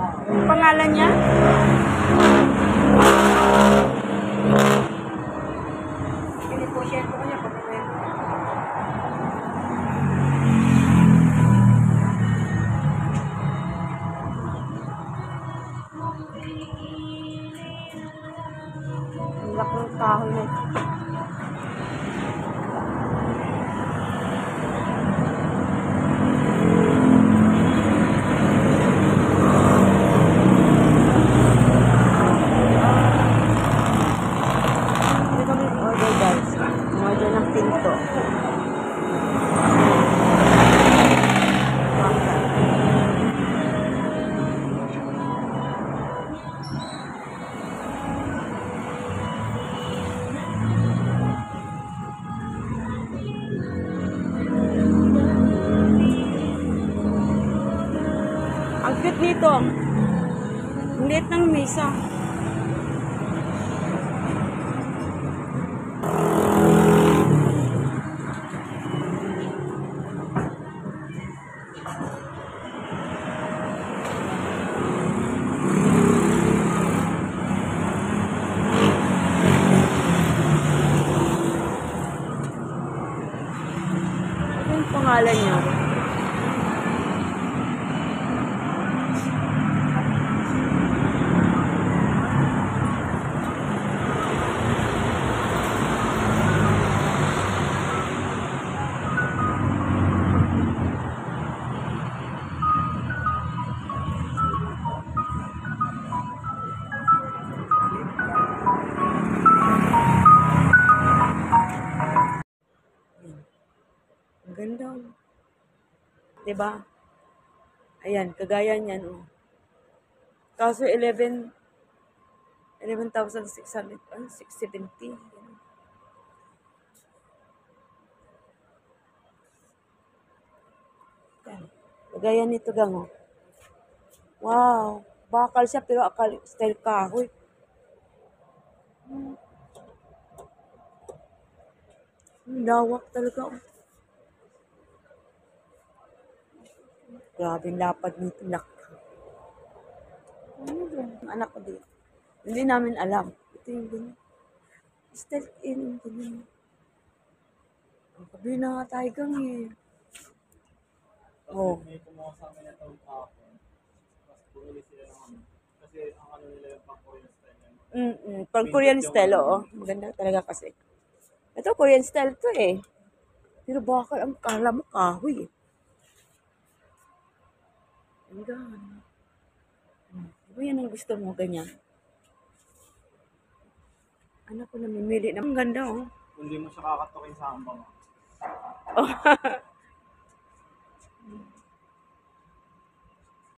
Ang pangalan niya? Piniposhare ko niya pag ang laki ng kahoy na ito. Order ng pinto. Ang cute nito. Ang liit ng mesa. Ano pangalan niya? Ang ganda. Diba? Ayan, kagaya niyan. Oh. Kaso 11,600, 670. Yan. Kagaya nito gang. Oh. Wow. Bakal siya pero akal style kahoy. Lawak talaga. Oh. Grabe yung lapad nito. Laki. Ano yun? Ang anak ko dito. Hindi namin alam. Ito yung ganyan. Style in. Ganyan. Ang kabi na nga tayo gang eh. Oh. May kumuha sa amin na itong kahapon. Mas bumili sila ng ano. Kasi ang ano nila yung pang-Korean style. Pag Korean style, oo. Maganda talaga kasi. Ito, Korean style to eh. Pero bakal ang kala mo kahoy eh. Ang ganda. Diba yan ang gusto mo, ganyan? Anak ko namimili na. Ang ganda oh. Hindi mo siya kakatukin sa hambang.